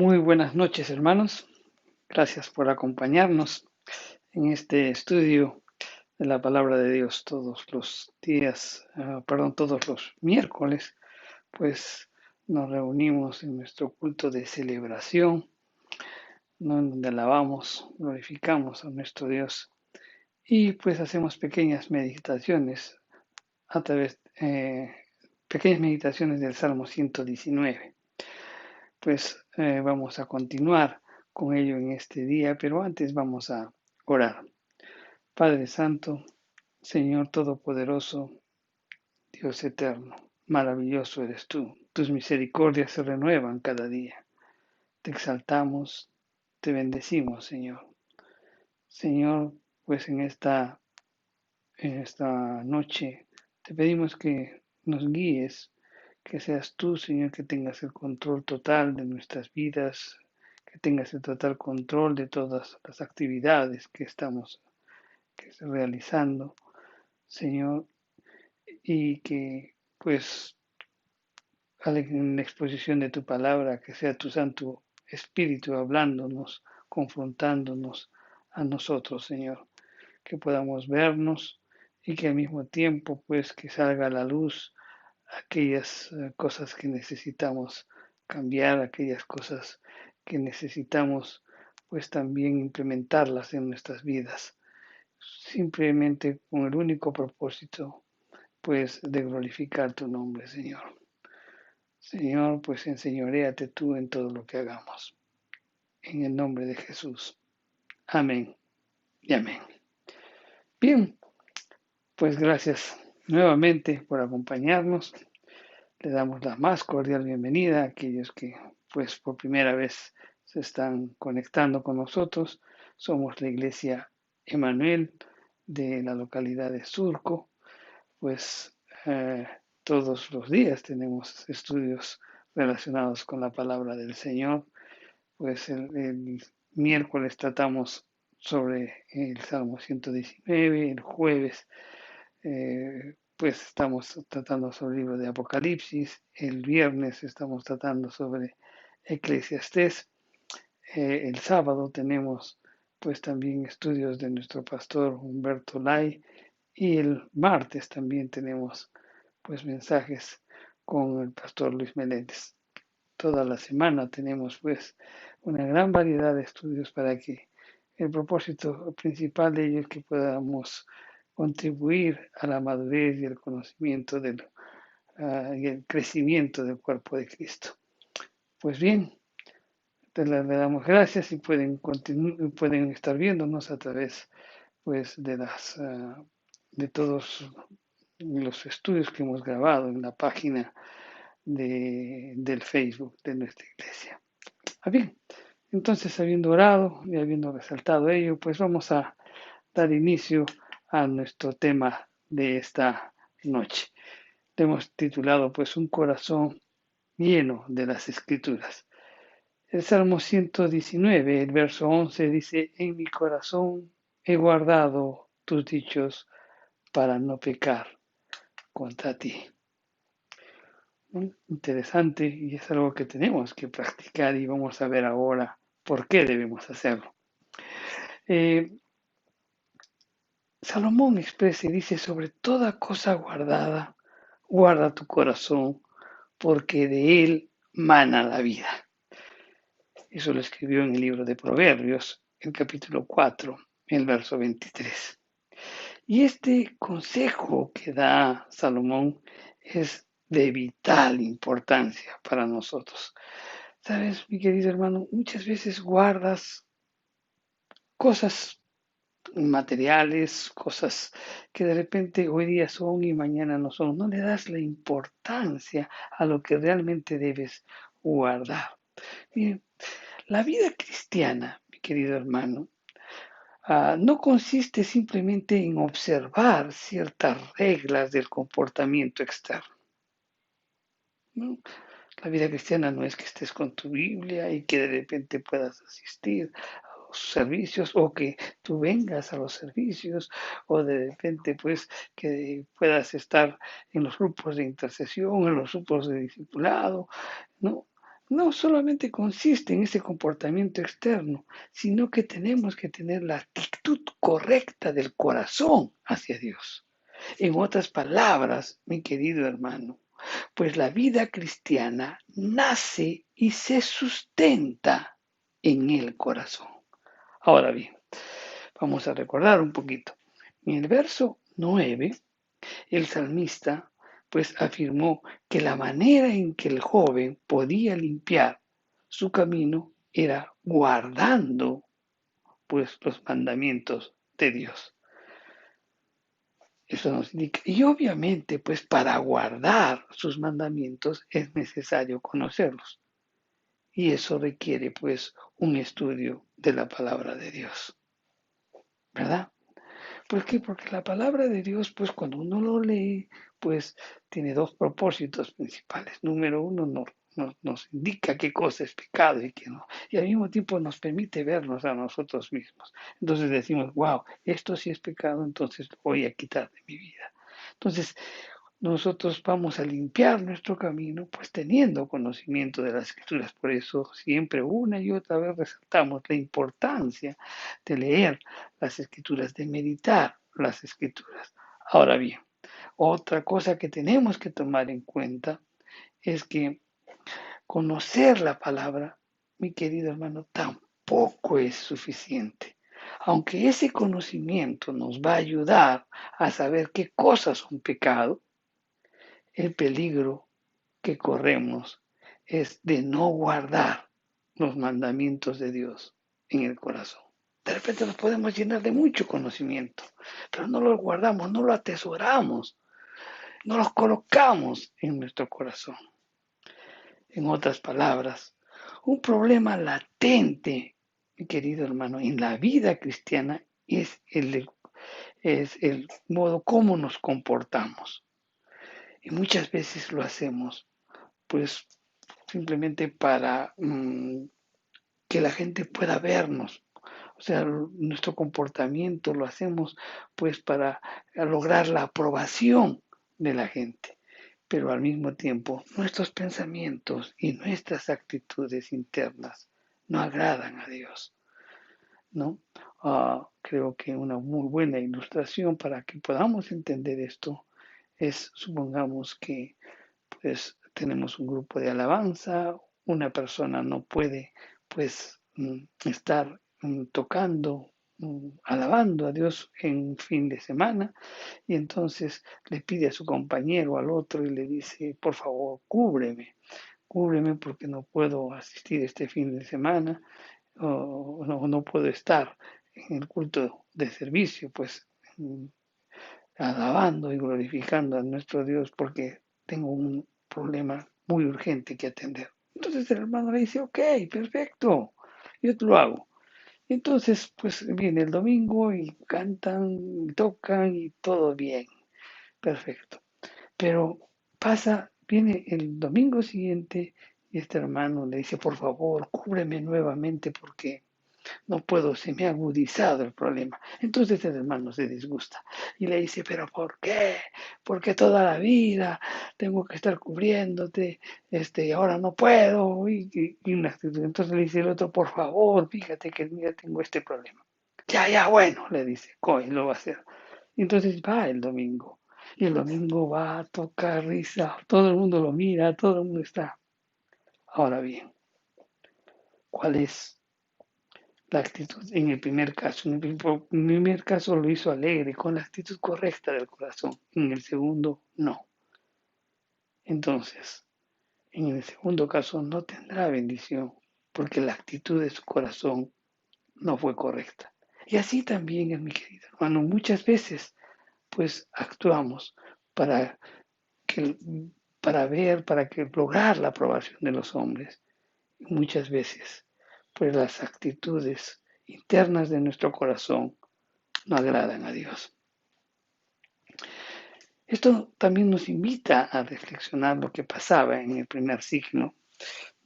Muy buenas noches, hermanos. Gracias por acompañarnos en este estudio de la palabra de Dios todos los días, todos los miércoles, pues nos reunimos en nuestro culto de celebración, ¿no? En donde alabamos, glorificamos a nuestro Dios y pues hacemos pequeñas meditaciones a través, pequeñas meditaciones del Salmo 119. Pues vamos a continuar con ello en este día, pero antes vamos a orar. Padre Santo, Señor Todopoderoso, Dios eterno, maravilloso eres tú. Tus misericordias se renuevan cada día. Te exaltamos, te bendecimos, Señor. Señor, pues en esta noche te pedimos que nos guíes, que seas tú, Señor, que tengas el control total de nuestras vidas, que tengas el total control de todas las actividades que estamos realizando, Señor, y que pues en la exposición de tu palabra, que sea tu Santo Espíritu hablándonos, confrontándonos a nosotros, Señor, que podamos vernos y que al mismo tiempo pues que salga a la luz aquellas cosas que necesitamos cambiar, aquellas cosas que necesitamos pues también implementarlas en nuestras vidas, simplemente con el único propósito pues de glorificar tu nombre, Señor. Señor, pues enseñoréate tú en todo lo que hagamos. En el nombre de Jesús. Amén y amén. Bien, pues gracias nuevamente por acompañarnos. Le damos la más cordial bienvenida a aquellos que pues por primera vez se están conectando con nosotros. Somos la Iglesia Emanuel de la localidad de Surco. Pues todos los días tenemos estudios relacionados con la palabra del Señor. Pues el miércoles tratamos sobre el Salmo 119, el jueves pues estamos tratando sobre el libro de Apocalipsis, el viernes estamos tratando sobre Eclesiastés, el sábado tenemos pues también estudios de nuestro pastor Humberto Lai y el martes también tenemos pues mensajes con el pastor Luis Meléndez. Toda la semana tenemos pues una gran variedad de estudios para que el propósito principal de ellos es que podamos contribuir a la madurez y el conocimiento y el crecimiento del cuerpo de Cristo. Pues bien, le damos gracias y pueden estar viéndonos a través pues de todos los estudios que hemos grabado en la página del Facebook de nuestra iglesia. Bien, entonces habiendo orado y habiendo resaltado ello, pues vamos a dar inicio a nuestro tema de esta noche. Le hemos titulado pues un corazón lleno de las escrituras. El Salmo 119, el verso 11 dice, en mi corazón he guardado tus dichos para no pecar contra ti. Interesante y es algo que tenemos que practicar y vamos a ver ahora por qué debemos hacerlo. Eh, Salomón expresa y dice, sobre toda cosa guardada, guarda tu corazón, porque de él mana la vida. Eso lo escribió en el libro de Proverbios, el capítulo 4, el verso 23. Y este consejo que da Salomón es de vital importancia para nosotros. Sabes, mi querido hermano, muchas veces guardas cosas materiales, cosas que de repente hoy día son y mañana no son. No le das la importancia a lo que realmente debes guardar. Bien, la vida cristiana, mi querido hermano, no consiste simplemente en observar ciertas reglas del comportamiento externo, ¿no? La vida cristiana no es que estés con tu Biblia y que de repente puedas asistir a los servicios o que tú vengas a los servicios o de repente pues que puedas estar en los grupos de intercesión, en los grupos de discipulado, ¿no? no solamente consiste en ese comportamiento externo, sino que tenemos que tener la actitud correcta del corazón hacia Dios. En otras palabras, mi querido hermano, pues la vida cristiana nace y se sustenta en el corazón. Ahora bien, vamos a recordar un poquito. En el verso 9, el salmista pues afirmó que la manera en que el joven podía limpiar su camino era guardando pues los mandamientos de Dios. Eso nos indica. Y obviamente, pues para guardar sus mandamientos es necesario conocerlos. Y eso requiere pues un estudio de la palabra de Dios. ¿Verdad? ¿Por qué? Porque la palabra de Dios, pues cuando uno lo lee, pues tiene dos propósitos principales. Número uno, nos indica qué cosa es pecado y qué no. Y al mismo tiempo nos permite vernos a nosotros mismos. Entonces decimos, wow, esto sí es pecado, entonces lo voy a quitar de mi vida. Entonces, nosotros vamos a limpiar nuestro camino, pues teniendo conocimiento de las escrituras. Por eso siempre una y otra vez resaltamos la importancia de leer las escrituras, de meditar las escrituras. Ahora bien, otra cosa que tenemos que tomar en cuenta es que conocer la palabra, mi querido hermano, tampoco es suficiente. Aunque ese conocimiento nos va a ayudar a saber qué cosas son pecado, el peligro que corremos es de no guardar los mandamientos de Dios en el corazón. De repente nos podemos llenar de mucho conocimiento, pero no los guardamos, no lo atesoramos, no los colocamos en nuestro corazón. En otras palabras, un problema latente, mi querido hermano, en la vida cristiana es el modo como nos comportamos. Y muchas veces lo hacemos pues simplemente para que la gente pueda vernos. O sea, nuestro comportamiento lo hacemos pues para lograr la aprobación de la gente. Pero al mismo tiempo, nuestros pensamientos y nuestras actitudes internas no agradan a Dios, ¿no? Creo que una muy buena ilustración para que podamos entender esto es, supongamos que pues tenemos un grupo de alabanza, una persona no puede pues estar tocando, alabando a Dios en fin de semana y entonces le pide a su compañero, al otro y le dice, por favor, cúbreme porque no puedo asistir este fin de semana o no puedo estar en el culto de servicio, pues alabando y glorificando a nuestro Dios porque tengo un problema muy urgente que atender. Entonces el hermano le dice, ok, perfecto, yo te lo hago. Entonces, pues viene el domingo y cantan, y tocan y todo bien, perfecto. Pero viene el domingo siguiente y este hermano le dice, por favor, cúbreme nuevamente porque no puedo, se me ha agudizado el problema. Entonces el hermano se disgusta y le dice, pero ¿por qué? Porque toda la vida tengo que estar cubriéndote, ahora no puedo. Y una actitud. Entonces le dice el otro, por favor, fíjate que mira, tengo este problema. Ya, bueno, le dice, coy, lo va a hacer. Entonces va el domingo. Y el domingo va a tocar risa, todo el mundo lo mira, todo el mundo está. Ahora bien, ¿cuál es la actitud en el primer caso? En el primer caso lo hizo alegre, con la actitud correcta del corazón. En el segundo, no. Entonces, en el segundo caso no tendrá bendición, porque la actitud de su corazón no fue correcta. Y así también es, mi querido hermano, muchas veces pues actuamos para que para que lograr la aprobación de los hombres. Y muchas veces pues las actitudes internas de nuestro corazón no agradan a Dios. Esto también nos invita a reflexionar lo que pasaba en el primer siglo,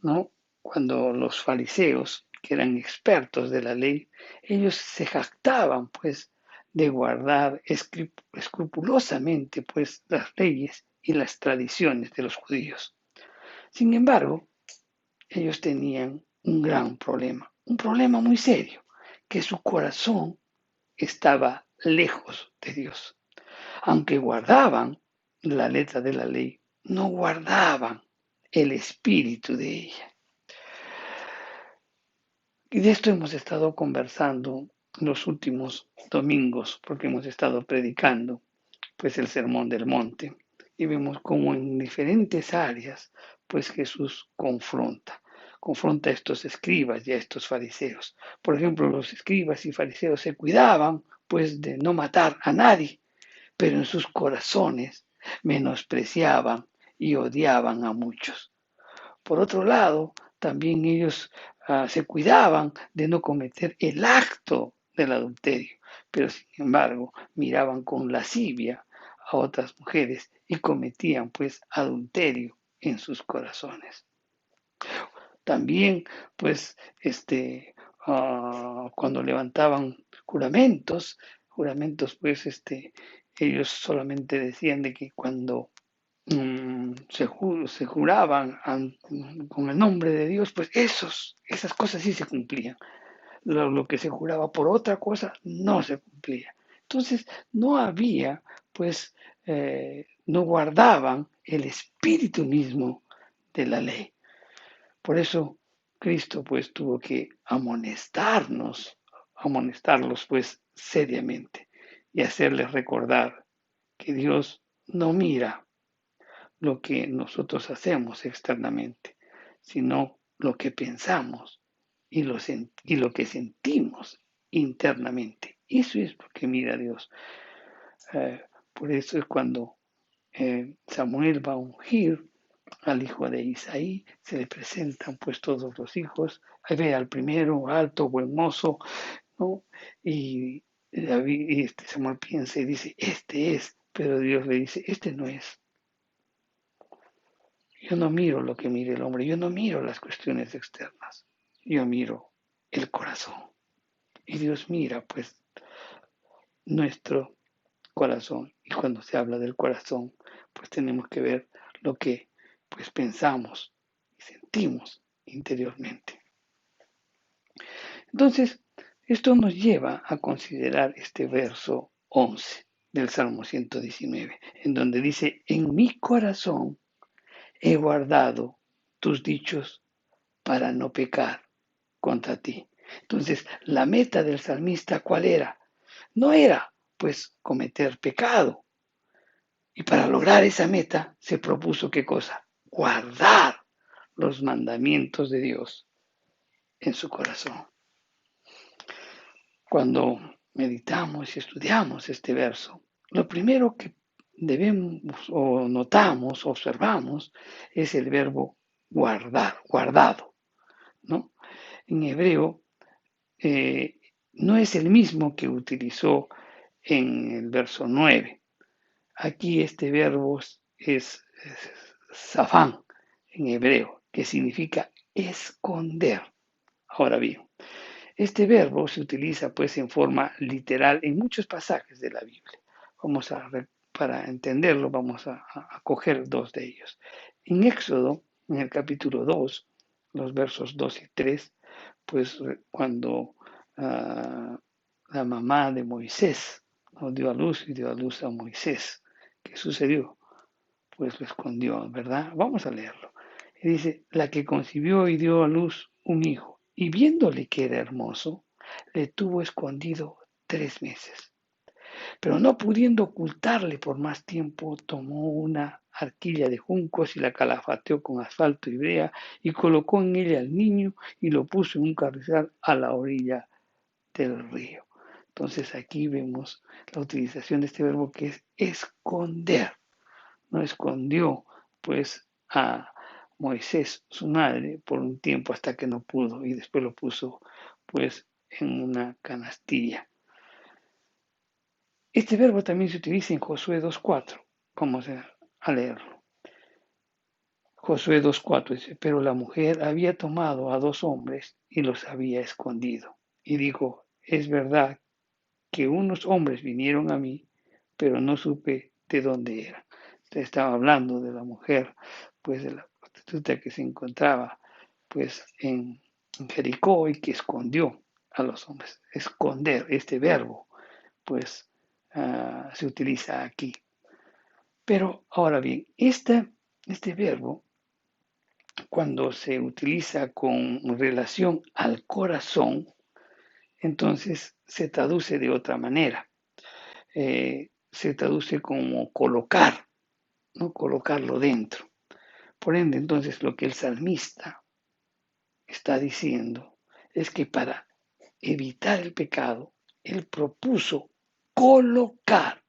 ¿no? Cuando los fariseos, que eran expertos de la ley, ellos se jactaban, pues, de guardar escrupulosamente, pues, las leyes y las tradiciones de los judíos. Sin embargo, ellos tenían un gran problema, un problema muy serio, que su corazón estaba lejos de Dios. Aunque guardaban la letra de la ley, no guardaban el espíritu de ella. Y de esto hemos estado conversando los últimos domingos, porque hemos estado predicando pues el Sermón del Monte. Y vemos cómo en diferentes áreas pues Jesús confronta a estos escribas y a estos fariseos. Por ejemplo, los escribas y fariseos se cuidaban pues de no matar a nadie, pero en sus corazones menospreciaban y odiaban a muchos. Por otro lado, también ellos se cuidaban de no cometer el acto del adulterio, pero sin embargo miraban con lascivia a otras mujeres y cometían pues adulterio en sus corazones. También pues cuando levantaban juramentos pues ellos solamente decían de que cuando se juraban con el nombre de Dios, pues esas cosas sí se cumplían. Lo que se juraba por otra cosa no se cumplía. Entonces no había, pues, no guardaban el espíritu mismo de la ley. Por eso Cristo pues tuvo que amonestarlos pues seriamente y hacerles recordar que Dios no mira lo que nosotros hacemos externamente, sino lo que pensamos y lo que sentimos internamente. Eso es lo que mira Dios. Por eso es cuando Samuel va a ungir al hijo de Isaí, se le presentan pues todos los hijos, ahí ve al primero, alto, buen mozo, ¿no? Y Samuel piensa y dice, este es, pero Dios le dice, este no es. Yo no miro lo que mira el hombre, yo no miro las cuestiones externas, yo miro el corazón. Y Dios mira pues nuestro corazón. Y cuando se habla del corazón, pues tenemos que ver lo que pues pensamos y sentimos interiormente. Entonces, esto nos lleva a considerar este verso 11 del Salmo 119, en donde dice, en mi corazón he guardado tus dichos para no pecar contra ti. Entonces, la meta del salmista, ¿cuál era? No era, pues, cometer pecado. Y para lograr esa meta, se propuso qué cosa? Guardar los mandamientos de Dios en su corazón. Cuando meditamos y estudiamos este verso, lo primero que debemos o notamos, observamos, es el verbo guardar, guardado, ¿no? En hebreo no es el mismo que utilizó en el verso 9. Aquí este verbo es zafán en hebreo, que significa esconder. Ahora bien, este verbo se utiliza pues en forma literal en muchos pasajes de la Biblia. Para entenderlo, vamos a coger dos de ellos. En Éxodo, en el capítulo 2, los versos 2 y 3, pues cuando la mamá de Moisés dio a luz y dio a luz a Moisés, ¿qué sucedió? Pues lo escondió, ¿verdad? Vamos a leerlo. Y dice, la que concibió y dio a luz un hijo, y viéndole que era hermoso, le tuvo escondido 3 meses. Pero no pudiendo ocultarle por más tiempo, tomó una arquilla de juncos y la calafateó con asfalto y brea y colocó en ella al niño y lo puso en un carrizal a la orilla del río. Entonces aquí vemos la utilización de este verbo que es esconder. No escondió pues a Moisés, su madre, por un tiempo hasta que no pudo y después lo puso pues en una canastilla. Este verbo también se utiliza en Josué 2.4. Vamos a leerlo. Josué 2.4 dice, pero la mujer había tomado a 2 hombres y los había escondido. Y dijo, es verdad que unos hombres vinieron a mí, pero no supe de dónde eran. Estaba hablando de la mujer, pues de la prostituta que se encontraba pues en Jericó y que escondió a los hombres. Esconder, este verbo, pues se utiliza aquí. Pero ahora bien, este verbo, cuando se utiliza con relación al corazón, entonces se traduce de otra manera. Se traduce como colocar, ¿no? Colocarlo dentro. Por ende, entonces lo que el salmista está diciendo es que para evitar el pecado, él propuso colocar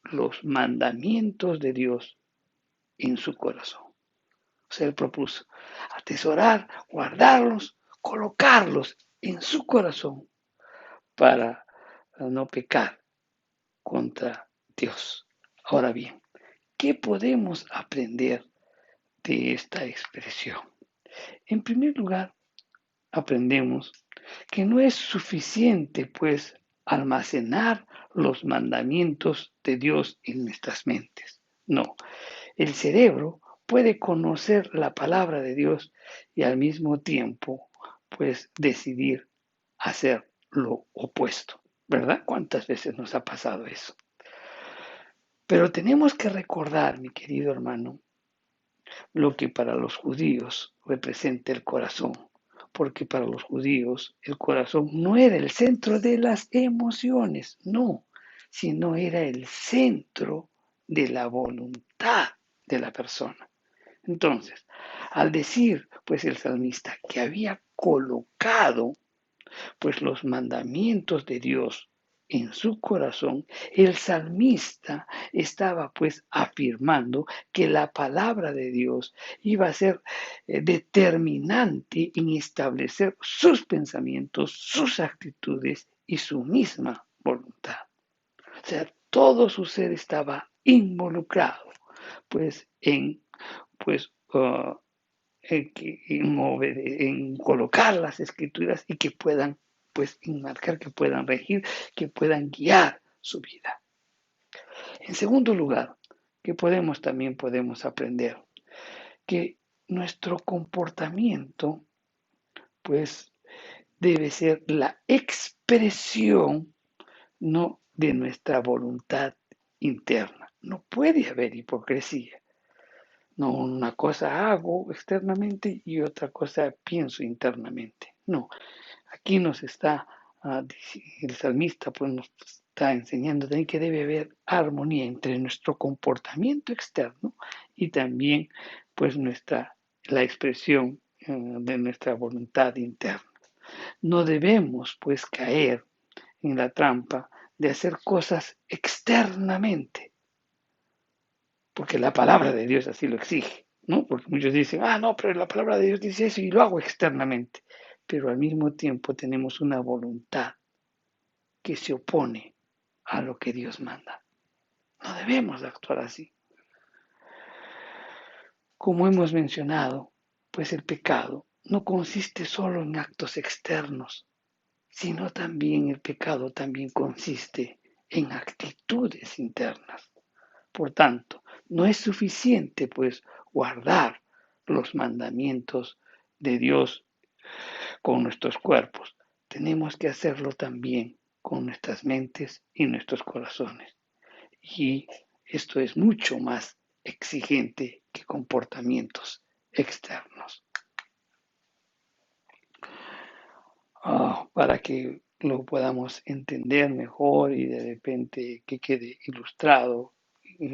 los mandamientos de Dios en su corazón. O sea, él propuso atesorar, guardarlos, colocarlos en su corazón para no pecar contra Dios. Ahora bien, ¿qué podemos aprender de esta expresión? En primer lugar, aprendemos que no es suficiente, pues, almacenar los mandamientos de Dios en nuestras mentes. No, el cerebro puede conocer la palabra de Dios y al mismo tiempo, pues, decidir hacer lo opuesto. ¿Verdad? ¿Cuántas veces nos ha pasado eso? Pero tenemos que recordar, mi querido hermano, lo que para los judíos representa el corazón, porque para los judíos el corazón no era el centro de las emociones, no, sino era el centro de la voluntad de la persona. Entonces, al decir, pues el salmista, que había colocado pues los mandamientos de Dios en su corazón, el salmista estaba pues afirmando que la palabra de Dios iba a ser determinante en establecer sus pensamientos, sus actitudes y su misma voluntad. O sea, todo su ser estaba involucrado pues en pues en colocar las escrituras y que puedan, pues, enmarcar, que puedan regir, que puedan guiar su vida. En segundo lugar, que también podemos aprender que nuestro comportamiento, pues, debe ser la expresión, no de nuestra voluntad interna. No puede haber hipocresía. No, una cosa hago externamente y otra cosa pienso internamente. No, aquí nos está, el salmista pues nos está enseñando también que debe haber armonía entre nuestro comportamiento externo y también pues la expresión de nuestra voluntad interna. No debemos pues caer en la trampa de hacer cosas externamente porque la palabra de Dios así lo exige, ¿no? Porque muchos dicen, no, pero la palabra de Dios dice eso y lo hago externamente. Pero al mismo tiempo tenemos una voluntad que se opone a lo que Dios manda. No debemos actuar así. Como hemos mencionado, pues el pecado no consiste solo en actos externos, sino también el pecado también consiste en actitudes internas. Por tanto, no es suficiente pues guardar los mandamientos de Dios con nuestros cuerpos. Tenemos que hacerlo también con nuestras mentes y nuestros corazones. Y esto es mucho más exigente que comportamientos externos. Para que lo podamos entender mejor y de repente que quede ilustrado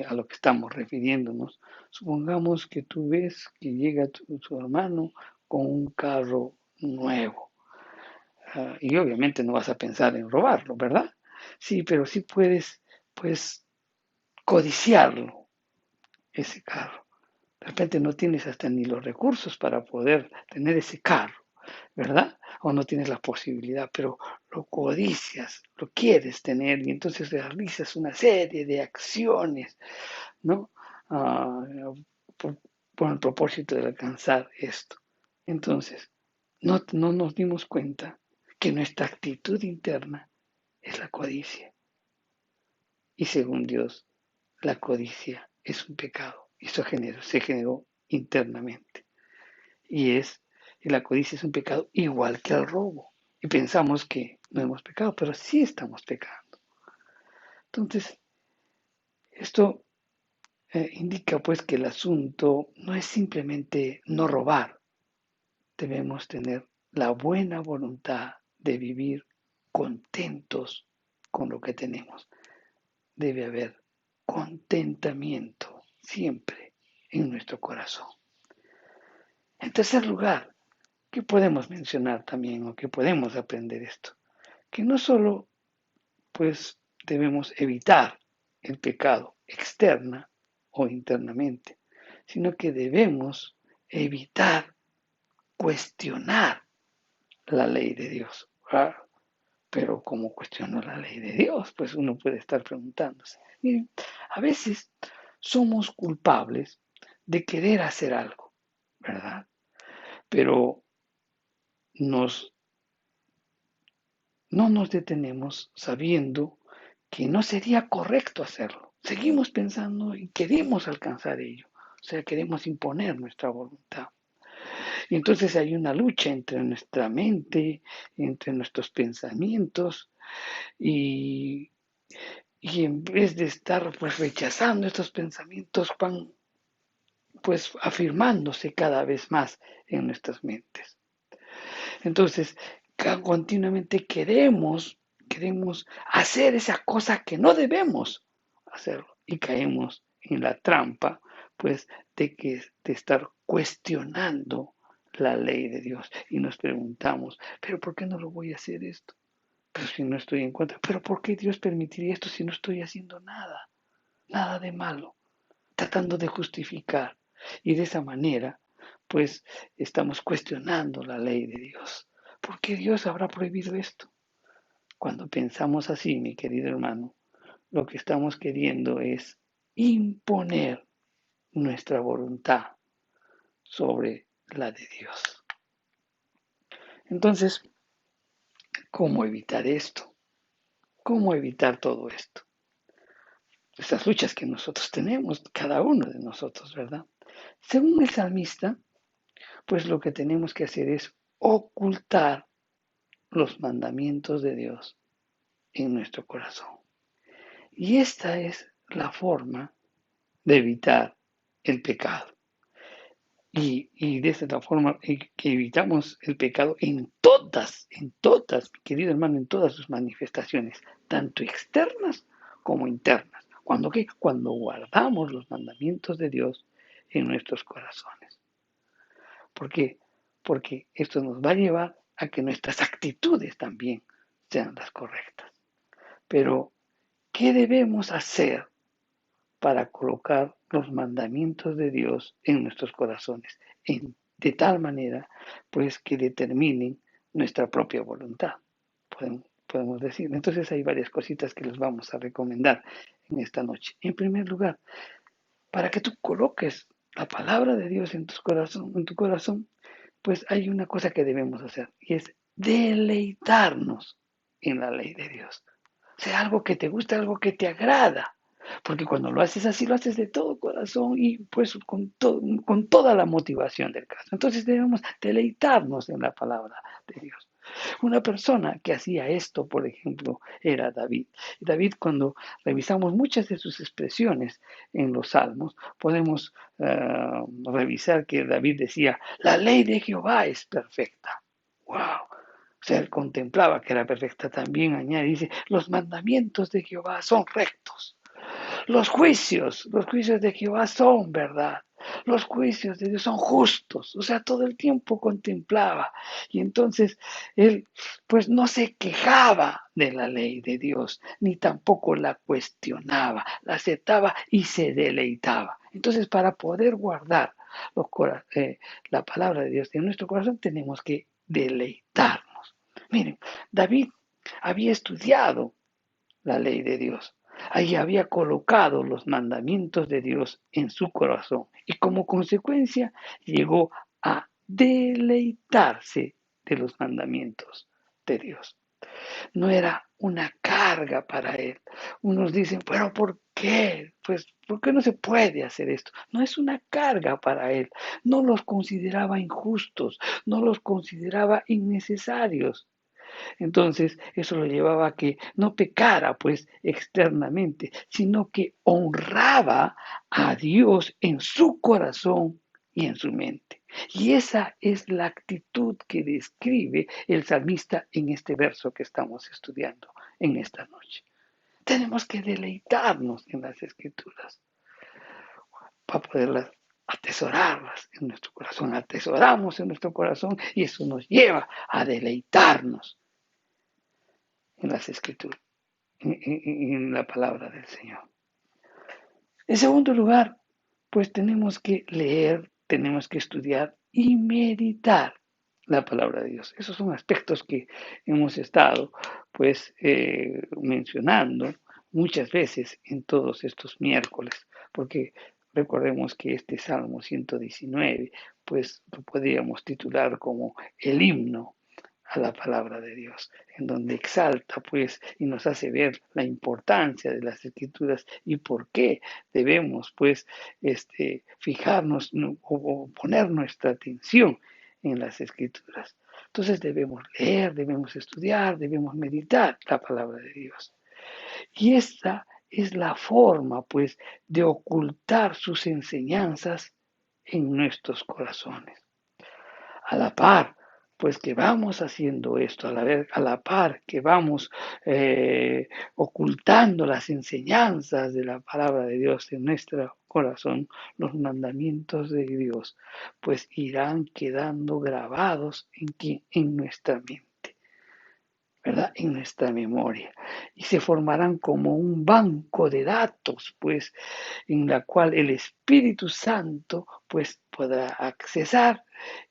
a lo que estamos refiriéndonos. Supongamos que tú ves que llega tu hermano con un carro nuevo. Y obviamente no vas a pensar en robarlo, ¿verdad? Sí, pero sí puedes, pues, codiciarlo, ese carro. De repente no tienes hasta ni los recursos para poder tener ese carro, ¿verdad? O no tienes la posibilidad, pero lo codicias, lo quieres tener y entonces realizas una serie de acciones, ¿no? Ah, por, por el propósito de alcanzar esto. Entonces, no nos dimos cuenta que nuestra actitud interna es la codicia. Y según Dios, la codicia es un pecado. Y eso se generó internamente. Y es Y la codicia es un pecado igual que el robo. Y pensamos que no hemos pecado, pero sí estamos pecando. Entonces, esto indica pues que el asunto no es simplemente no robar. Debemos tener la buena voluntad de vivir contentos con lo que tenemos. Debe haber contentamiento siempre en nuestro corazón. En tercer lugar, ¿qué podemos mencionar también o qué podemos aprender esto? Que no solo pues debemos evitar el pecado externa o internamente, sino que debemos evitar cuestionar la ley de Dios. Ah, pero ¿cómo cuestiono la ley de Dios? Pues uno puede estar preguntándose. Miren, a veces somos culpables de querer hacer algo, ¿verdad? Pero nos no nos detenemos sabiendo que no sería correcto hacerlo. Seguimos pensando y queremos alcanzar ello. O sea, queremos imponer nuestra voluntad. Y entonces hay una lucha entre nuestra mente, entre nuestros pensamientos y, y en vez de estar pues rechazando estos pensamientos van pues afirmándose cada vez más en nuestras mentes. Entonces, continuamente queremos hacer esa cosa que no debemos hacerlo y caemos en la trampa, pues, de estar cuestionando la ley de Dios y nos preguntamos, pero ¿por qué no lo voy a hacer esto? Pero si no estoy en contra, pero ¿por qué Dios permitiría esto si no estoy haciendo nada, nada de malo? Tratando de justificar y de esa manera, pues estamos cuestionando la ley de Dios. ¿Por qué Dios habrá prohibido esto? Cuando pensamos así, mi querido hermano, lo que estamos queriendo es imponer nuestra voluntad sobre la de Dios. Entonces, ¿cómo evitar esto? ¿Cómo evitar todo esto? Estas luchas que nosotros tenemos, cada uno de nosotros, ¿verdad? Según el salmista, pues lo que tenemos que hacer es ocultar los mandamientos de Dios en nuestro corazón. Y esta es la forma de evitar el pecado. Y de esta forma que evitamos el pecado en todas, querido hermano, en todas sus manifestaciones, tanto externas como internas. ¿Cuándo qué? Cuando guardamos los mandamientos de Dios en nuestros corazones. ¿Por qué? Porque esto nos va a llevar a que nuestras actitudes también sean las correctas. Pero, ¿qué debemos hacer para colocar los mandamientos de Dios en nuestros corazones? De tal manera, pues, que determinen nuestra propia voluntad, podemos decir. Entonces hay varias cositas que les vamos a recomendar en esta noche. En primer lugar, para que tú coloques la palabra de Dios en tu corazón, pues hay una cosa que debemos hacer y es deleitarnos en la ley de Dios. O sea, algo que te gusta, algo que te agrada. Porque cuando lo haces así, lo haces de todo corazón y pues con toda la motivación del caso. Entonces debemos deleitarnos en la palabra de Dios. Una persona que hacía esto, por ejemplo, era David. Y David, cuando revisamos muchas de sus expresiones en los salmos, podemos revisar que David decía, la ley de Jehová es perfecta. ¡Wow! O sea, él contemplaba que era perfecta. También añade, dice, los mandamientos de Jehová son rectos. Los juicios de Jehová son verdad. Los juicios de Dios son justos. O sea, todo el tiempo contemplaba. Y entonces él, pues no se quejaba de la ley de Dios, ni tampoco la cuestionaba. La aceptaba y se deleitaba. Entonces, para poder guardar la palabra de Dios en nuestro corazón, tenemos que deleitarnos. Miren, David había estudiado la ley de Dios. Ahí había colocado los mandamientos de Dios en su corazón y como consecuencia llegó a deleitarse de los mandamientos de Dios. No era una carga para él. Unos dicen, pero ¿por qué? Pues, ¿por qué no se puede hacer esto? No es una carga para él. No los consideraba injustos, no los consideraba innecesarios. Entonces, eso lo llevaba a que no pecara, pues, externamente, sino que honraba a Dios en su corazón y en su mente. Y esa es la actitud que describe el salmista en este verso que estamos estudiando en esta noche. Tenemos que deleitarnos en las escrituras para poderlas atesorarlas en nuestro corazón. Atesoramos en nuestro corazón y eso nos lleva a deleitarnos en las escrituras, en la palabra del Señor. En segundo lugar, pues tenemos que leer, tenemos que estudiar y meditar la palabra de Dios. Esos son aspectos que hemos estado pues mencionando muchas veces en todos estos miércoles, porque recordemos que este Salmo 119 pues lo podríamos titular como el himno a la palabra de Dios, en donde exalta pues y nos hace ver la importancia de las escrituras y por qué debemos pues fijarnos o poner nuestra atención en las escrituras. Entonces debemos leer, debemos estudiar, debemos meditar la palabra de Dios. Y esta es la forma pues de ocultar sus enseñanzas en nuestros corazones. A la par, pues que vamos haciendo esto, a la par que vamos ocultando las enseñanzas de la palabra de Dios en nuestro corazón, los mandamientos de Dios, pues irán quedando grabados en nuestra mente, ¿verdad? En nuestra memoria. Y se formarán como un banco de datos, pues, en la cual el Espíritu Santo, pues, podrá accesar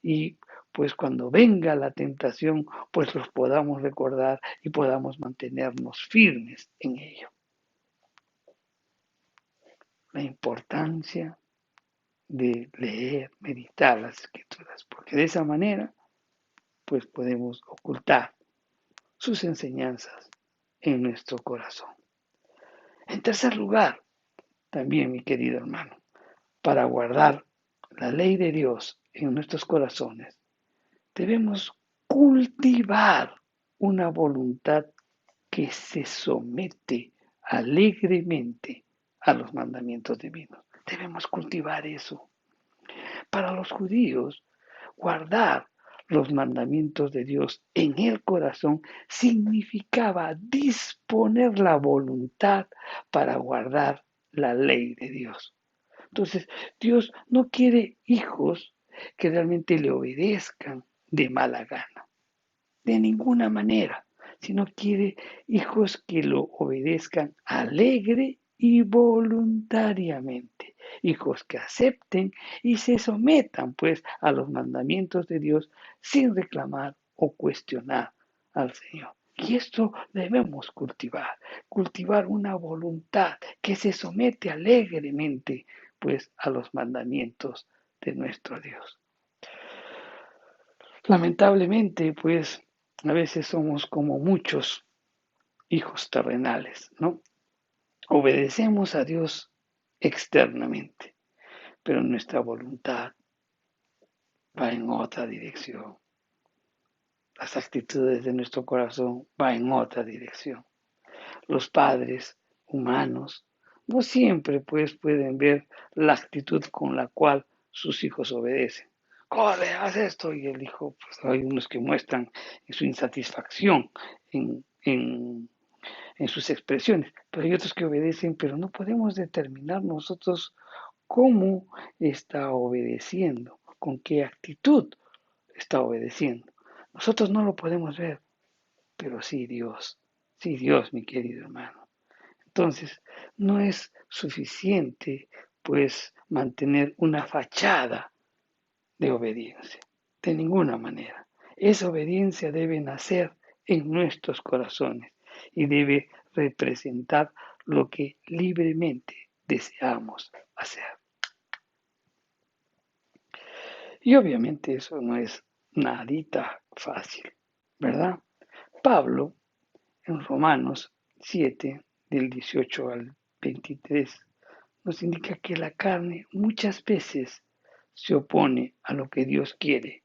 y pues cuando venga la tentación, pues los podamos recordar y podamos mantenernos firmes en ello. La importancia de leer, meditar las escrituras, porque de esa manera, pues podemos ocultar sus enseñanzas en nuestro corazón. En tercer lugar, también, mi querido hermano, para guardar la ley de Dios en nuestros corazones, debemos cultivar una voluntad que se somete alegremente a los mandamientos divinos. Debemos cultivar eso. Para los judíos, guardar los mandamientos de Dios en el corazón significaba disponer la voluntad para guardar la ley de Dios. Entonces, Dios no quiere hijos que realmente le obedezcan de mala gana, de ninguna manera, sino quiere hijos que lo obedezcan alegre y voluntariamente, hijos que acepten y se sometan pues a los mandamientos de Dios sin reclamar o cuestionar al Señor. Y esto debemos cultivar una voluntad que se somete alegremente pues a los mandamientos de nuestro Dios. Lamentablemente, pues a veces somos como muchos hijos terrenales, ¿no? Obedecemos a Dios externamente, pero nuestra voluntad va en otra dirección. Las actitudes de nuestro corazón van en otra dirección. Los padres humanos no siempre pues pueden ver la actitud con la cual sus hijos obedecen. Corre, haz esto. Y el hijo, pues hay unos que muestran su insatisfacción en sus expresiones, pero hay otros que obedecen, pero no podemos determinar nosotros cómo está obedeciendo, con qué actitud está obedeciendo. Nosotros no lo podemos ver, pero sí Dios, mi querido hermano. Entonces, no es suficiente, pues, mantener una fachada de obediencia, de ninguna manera. Esa obediencia debe nacer en nuestros corazones y debe representar lo que libremente deseamos hacer. Y obviamente eso no es nadita fácil, ¿verdad? Pablo En Romanos 7, del 18 al 23, nos indica que la carne muchas veces se opone a lo que Dios quiere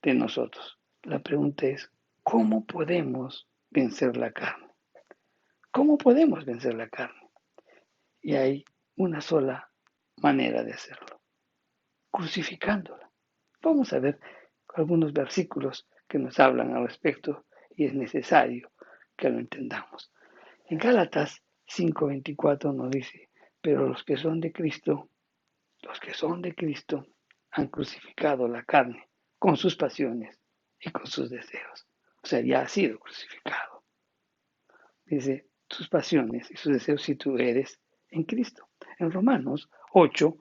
de nosotros. La pregunta es, ¿cómo podemos vencer la carne? ¿Cómo podemos vencer la carne? Y hay una sola manera de hacerlo, crucificándola. Vamos a ver algunos versículos que nos hablan al respecto y es necesario que lo entendamos. En Gálatas 5:24 nos dice, pero los que son de Cristo han crucificado la carne con sus pasiones y con sus deseos. O sea, ya ha sido crucificado. Dice, sus pasiones y sus deseos si tú eres en Cristo. En Romanos 8,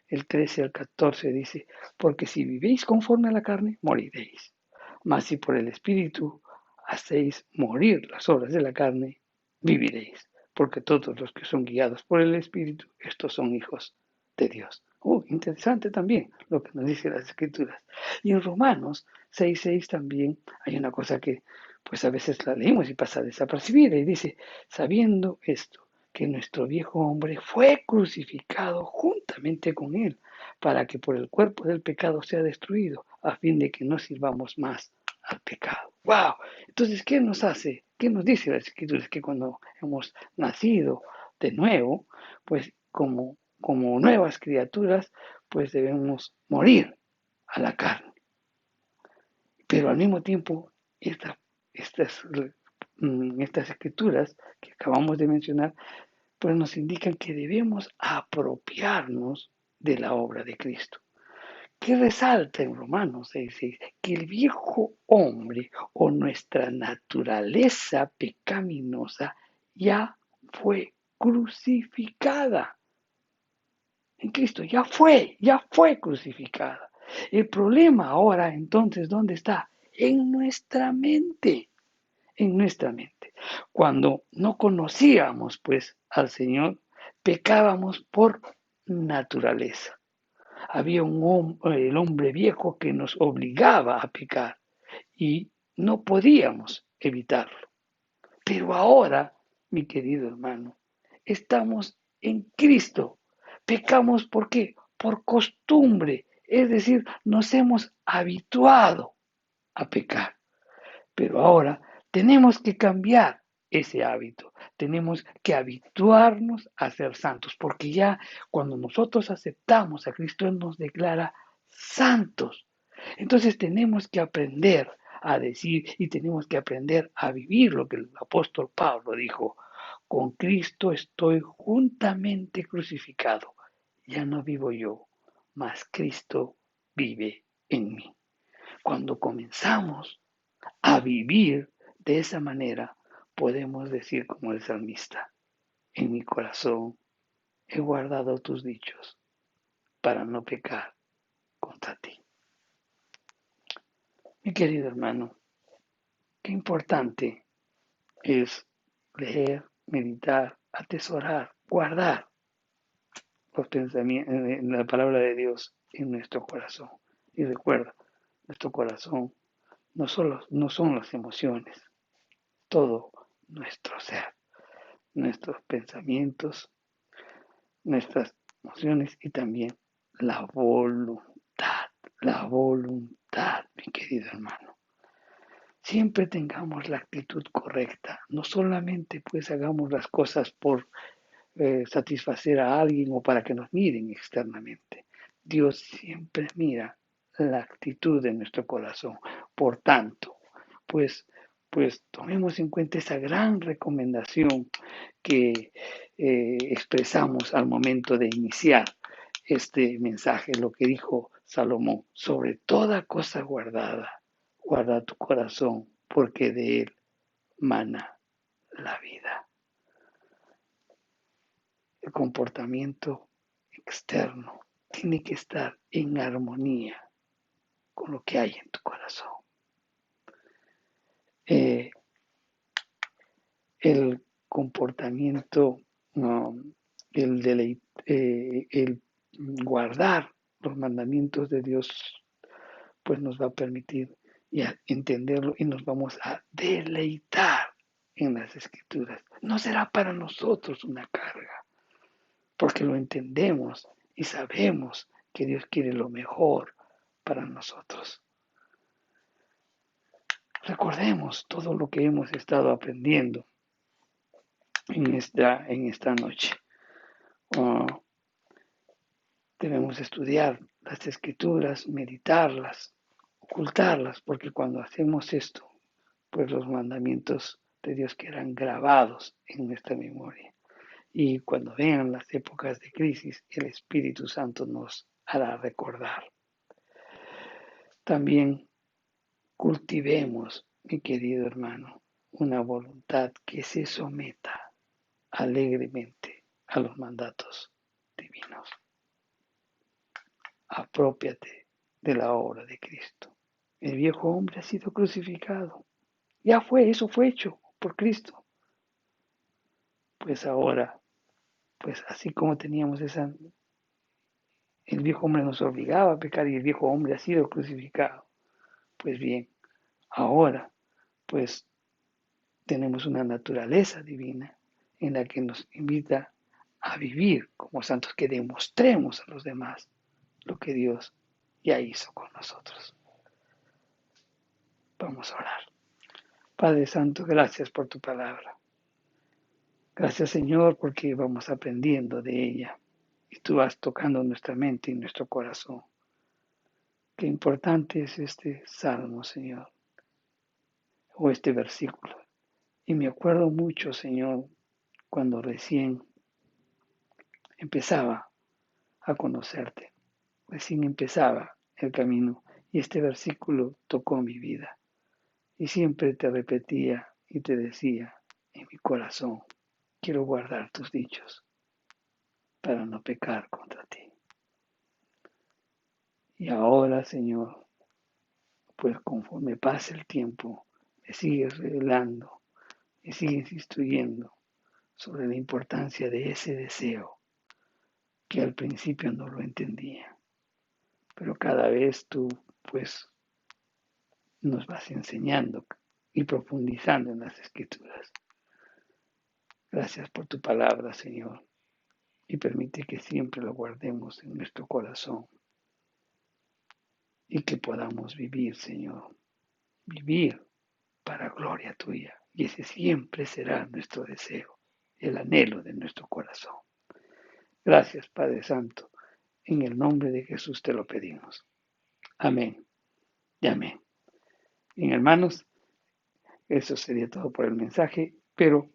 el 13 al 14 dice, porque si vivís conforme a la carne, moriréis. Mas si por el Espíritu hacéis morir las obras de la carne, viviréis. Porque todos los que son guiados por el Espíritu, estos son hijos de Dios. Interesante también lo que nos dicen las Escrituras. Y en Romanos 6:6 también hay una cosa que pues a veces la leemos y pasa desapercibida y dice, sabiendo esto, que nuestro viejo hombre fue crucificado juntamente con él, para que por el cuerpo del pecado sea destruido, a fin de que no sirvamos más al pecado. ¡Wow! Entonces, ¿qué nos hace? ¿Qué nos dice la Escritura? Es que cuando hemos nacido de nuevo, pues como nuevas criaturas, pues debemos morir a la carne. Pero al mismo tiempo, esta, estas, estas escrituras que acabamos de mencionar, pues nos indican que debemos apropiarnos de la obra de Cristo. ¿Qué resalta en Romanos 6:6? Que el viejo hombre o nuestra naturaleza pecaminosa ya fue crucificada. En Cristo ya fue crucificada. El problema ahora entonces, ¿dónde está? En nuestra mente, en nuestra mente. Cuando no conocíamos pues al Señor, pecábamos por naturaleza. Había el hombre viejo que nos obligaba a pecar y no podíamos evitarlo. Pero ahora, mi querido hermano, estamos en Cristo. Pecamos ¿por qué? Por costumbre, es decir, nos hemos habituado a pecar. Pero ahora tenemos que cambiar ese hábito. Tenemos que habituarnos a ser santos, porque ya cuando nosotros aceptamos a Cristo, Él nos declara santos. Entonces tenemos que aprender a decir y tenemos que aprender a vivir lo que el apóstol Pablo dijo. Con Cristo estoy juntamente crucificado. Ya no vivo yo, mas Cristo vive en mí. Cuando comenzamos a vivir de esa manera, podemos decir como el salmista, en mi corazón he guardado tus dichos para no pecar contra ti. Mi querido hermano, qué importante es leer, meditar, atesorar, guardar los pensamientos, la palabra de Dios en nuestro corazón. Y recuerda, nuestro corazón no son las emociones, todo nuestro ser, nuestros pensamientos, nuestras emociones y también la voluntad, mi querido hermano. Siempre tengamos la actitud correcta, no solamente pues hagamos las cosas por satisfacer a alguien o para que nos miren externamente. Dios siempre mira la actitud de nuestro corazón. Por tanto, pues, pues tomemos en cuenta esa gran recomendación que expresamos al momento de iniciar este mensaje, lo que dijo Salomón, sobre toda cosa guardada, guarda tu corazón, porque de él mana la vida. El comportamiento externo tiene que estar en armonía con lo que hay en tu corazón. Eh, el comportamiento, el guardar los mandamientos de Dios, pues nos va a permitir ya entenderlo y nos vamos a deleitar en las Escrituras. No será para nosotros una carga, porque lo entendemos y sabemos que Dios quiere lo mejor para nosotros. Recordemos todo lo que hemos estado aprendiendo en esta noche. Uh, Debemos estudiar las Escrituras, meditarlas, ocultarlas, porque cuando hacemos esto, pues los mandamientos de Dios quedan grabados en nuestra memoria. Y cuando vean las épocas de crisis, el Espíritu Santo nos hará recordar. También cultivemos, mi querido hermano, una voluntad que se someta alegremente a los mandatos divinos. Aprópiate de la obra de Cristo. El viejo hombre ha sido crucificado. Ya eso fue hecho por Cristo. Pues ahora, pues así como teníamos el viejo hombre nos obligaba a pecar y el viejo hombre ha sido crucificado. Pues bien, ahora, pues tenemos una naturaleza divina en la que nos invita a vivir como santos, que demostremos a los demás lo que Dios ya hizo con nosotros. Vamos a orar. Padre Santo, gracias por tu palabra. Gracias, Señor, porque vamos aprendiendo de ella y tú vas tocando nuestra mente y nuestro corazón. Qué importante es este salmo, Señor, o este versículo. Y me acuerdo mucho, Señor, cuando recién empezaba a conocerte, recién empezaba el camino y este versículo tocó mi vida. Y siempre te repetía y te decía en mi corazón, quiero guardar tus dichos para no pecar contra ti. Y ahora, Señor, pues conforme pasa el tiempo, me sigues revelando, me sigues instruyendo sobre la importancia de ese deseo que al principio no lo entendía. Pero cada vez tú, pues, nos vas enseñando y profundizando en las Escrituras. Gracias por tu palabra, Señor, y permite que siempre lo guardemos en nuestro corazón y que podamos vivir, Señor, vivir para gloria tuya. Y ese siempre será nuestro deseo, el anhelo de nuestro corazón. Gracias, Padre Santo. En el nombre de Jesús te lo pedimos. Amén y amén. Bien, hermanos, eso sería todo por el mensaje, pero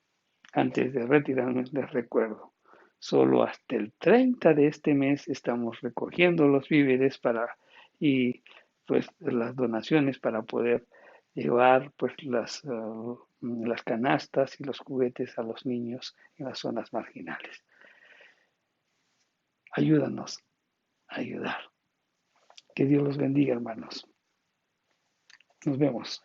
antes de retirarnos les recuerdo, solo hasta el 30 de este mes estamos recogiendo los víveres y pues las donaciones para poder llevar pues las canastas y los juguetes a los niños en las zonas marginales. Ayúdanos a ayudar. Que Dios los bendiga, hermanos. Nos vemos.